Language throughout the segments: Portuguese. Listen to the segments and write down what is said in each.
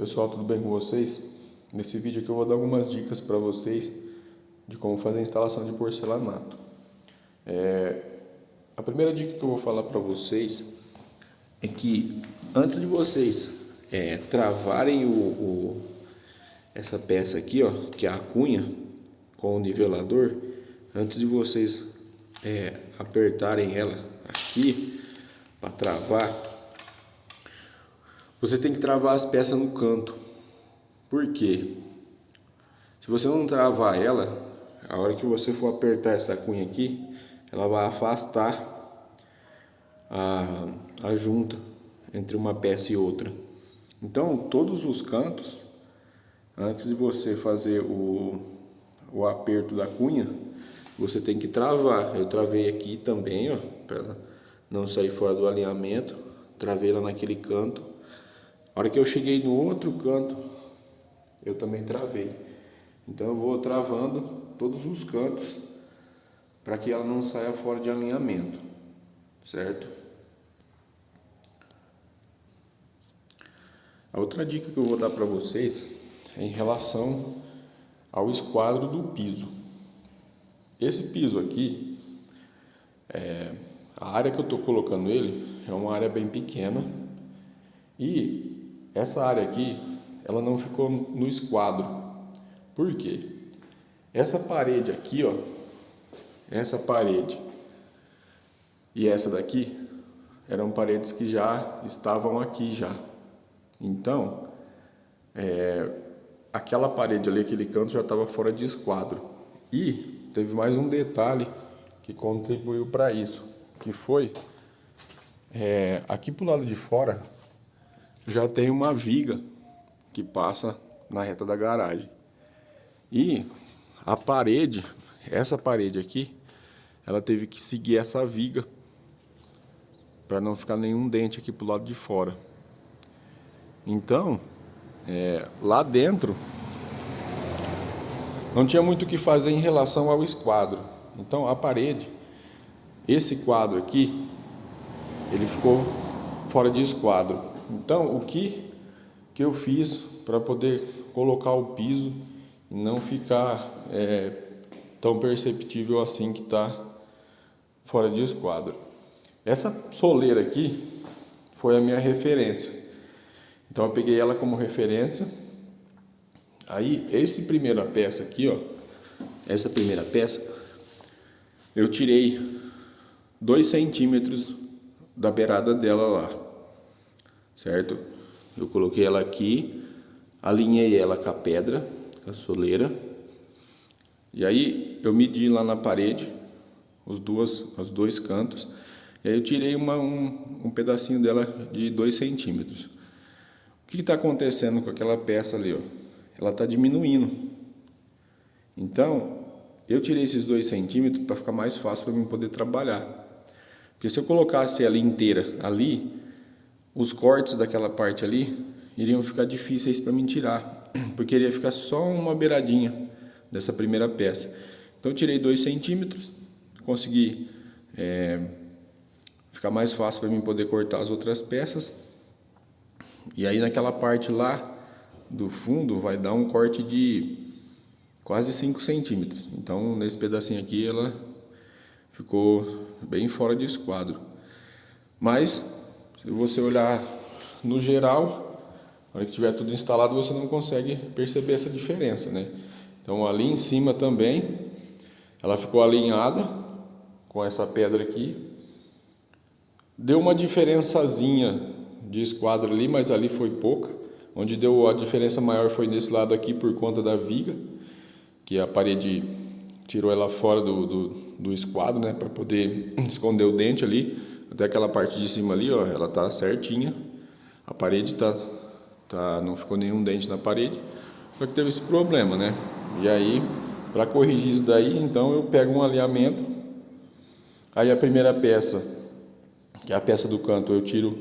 Pessoal, tudo bem com vocês? Nesse vídeo aqui eu vou dar algumas dicas para vocês de como fazer a instalação de porcelanato. A primeira dica que eu vou falar para vocês é que antes de vocês travarem essa peça aqui, ó, que é a cunha com o nivelador, antes de vocês apertarem ela aqui para travar, você tem que travar as peças no canto. Por quê? Se você não travar ela, a hora que você for apertar essa cunha aqui, ela vai afastar a junta entre uma peça e outra. Então, todos os cantos, antes de você fazer o aperto da cunha, você tem que travar. Eu travei aqui também, ó, para não sair fora do alinhamento. Travei ela naquele canto. A hora que eu cheguei no outro canto, eu também travei. Então eu vou travando todos os cantos para que ela não saia fora de alinhamento, certo? A outra dica que eu vou dar para vocês é em relação ao esquadro do piso. Esse piso aqui, a área que eu estou colocando ele é uma área bem pequena e essa área aqui, ela não ficou no esquadro. Por quê? Essa parede aqui, ó, essa parede e essa daqui eram paredes que já estavam aqui já. Então, aquela parede ali, aquele canto já estava fora de esquadro. E teve mais um detalhe que contribuiu para isso, que foi aqui pro lado de fora já tem uma viga que passa na reta da garagem. E a parede, essa parede aqui, ela teve que seguir essa viga para não ficar nenhum dente aqui pro lado de fora. Então, lá dentro não tinha muito o que fazer em relação ao esquadro. Então a parede, esse quadro aqui, ele ficou fora de esquadro. Então, o que eu fiz para poder colocar o piso e não ficar tão perceptível assim que está fora de esquadro? Essa soleira aqui foi a minha referência. Então, eu peguei ela como referência. Aí, essa primeira peça aqui, ó, essa primeira peça, eu tirei 2 centímetros da beirada dela lá. Certo? Eu coloquei ela aqui, alinhei ela com a pedra, com a soleira, e aí eu medi lá na parede os dois cantos, e aí eu tirei um pedacinho dela de 2 centímetros. O que está acontecendo com aquela peça ali, ó? Ela está diminuindo. Então, eu tirei esses 2 centímetros para ficar mais fácil para mim poder trabalhar. Porque se eu colocasse ela inteira ali, os cortes daquela parte ali iriam ficar difíceis para mim tirar, porque iria ficar só uma beiradinha dessa primeira peça. Então eu tirei 2 centímetros, consegui ficar mais fácil para mim poder cortar as outras peças. E aí naquela parte lá do fundo vai dar um corte de quase 5 centímetros. Então nesse pedacinho aqui ela ficou bem fora de esquadro. Mas se você olhar no geral, na hora que tiver tudo instalado, você não consegue perceber essa diferença, né? Então ali em cima também, ela ficou alinhada com essa pedra aqui. Deu uma diferençazinha de esquadro ali, mas ali foi pouca. Onde deu a diferença maior foi nesse lado aqui por conta da viga, que a parede tirou ela fora do esquadro, né? Para poder esconder o dente ali. Até aquela parte de cima ali, ó, ela tá certinha. A parede não ficou nenhum dente na parede. Só que teve esse problema, né? E aí, para corrigir isso daí, então eu pego um alinhamento. Aí a primeira peça, que é a peça do canto, eu tiro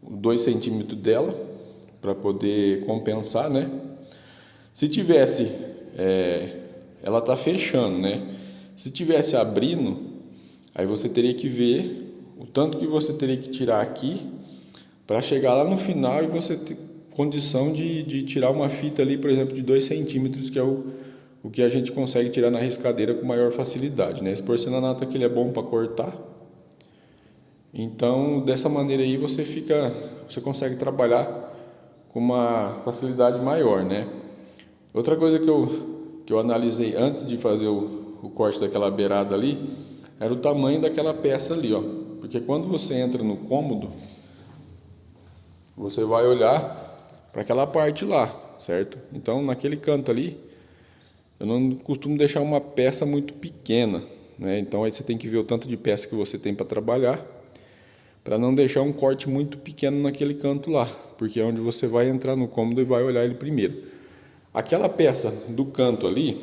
2 centímetros dela para poder compensar, né? Se tivesse, ela tá fechando, né? Se tivesse abrindo, aí você teria que ver o tanto que você teria que tirar aqui para chegar lá no final e você condição de tirar uma fita ali, por exemplo, de 2 centímetros, que é o que a gente consegue tirar na riscadeira com maior facilidade, né? Esse porcelanato aqui ele é bom para cortar. Então, dessa maneira aí você consegue trabalhar com uma facilidade maior, né? Outra coisa que eu analisei antes de fazer o corte daquela beirada ali, era o tamanho daquela peça ali, ó. Porque quando você entra no cômodo, você vai olhar para aquela parte lá, certo? Então, naquele canto ali, eu não costumo deixar uma peça muito pequena, né? Então, aí você tem que ver o tanto de peça que você tem para trabalhar, para não deixar um corte muito pequeno naquele canto lá, porque é onde você vai entrar no cômodo e vai olhar ele primeiro. Aquela peça do canto ali,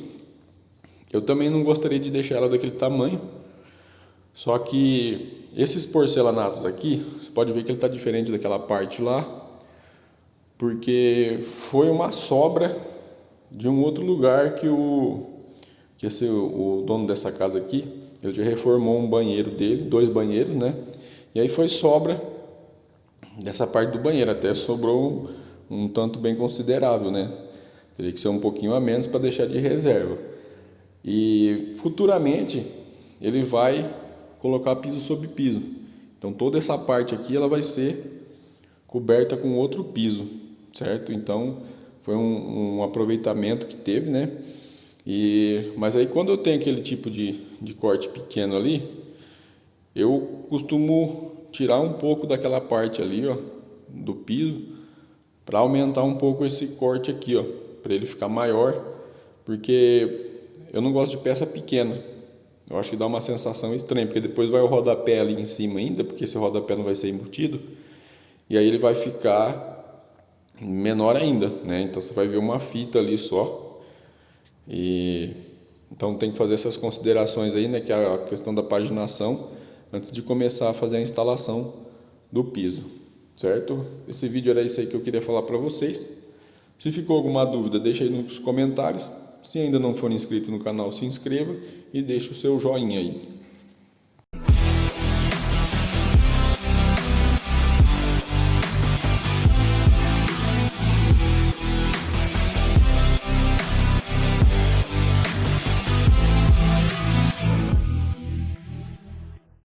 eu também não gostaria de deixar ela daquele tamanho, só que esses porcelanatos aqui, você pode ver que ele está diferente daquela parte lá, porque foi uma sobra de um outro lugar que o dono dessa casa aqui, ele já reformou um banheiro dele, 2 banheiros, né? E aí foi sobra dessa parte do banheiro, até sobrou um tanto bem considerável, né? Teria que ser um pouquinho a menos para deixar de reserva. E futuramente ele vai colocar piso sobre piso. Então toda essa parte aqui ela vai ser coberta com outro piso, certo? Então foi um aproveitamento que teve, né? Mas aí quando eu tenho aquele tipo de corte pequeno ali, eu costumo tirar um pouco daquela parte ali, ó, do piso, para aumentar um pouco esse corte aqui, ó, para ele ficar maior, porque eu não gosto de peça pequena. Eu acho que dá uma sensação estranha, porque depois vai o rodapé ali em cima ainda, porque esse rodapé não vai ser embutido, e aí ele vai ficar menor ainda, né? Então você vai ver uma fita ali só. Então tem que fazer essas considerações aí, né, que é a questão da paginação antes de começar a fazer a instalação do piso, certo? Esse vídeo era isso aí que eu queria falar para vocês. Se ficou alguma dúvida, deixa aí nos comentários. Se ainda não for inscrito no canal, se inscreva e deixe o seu joinha aí.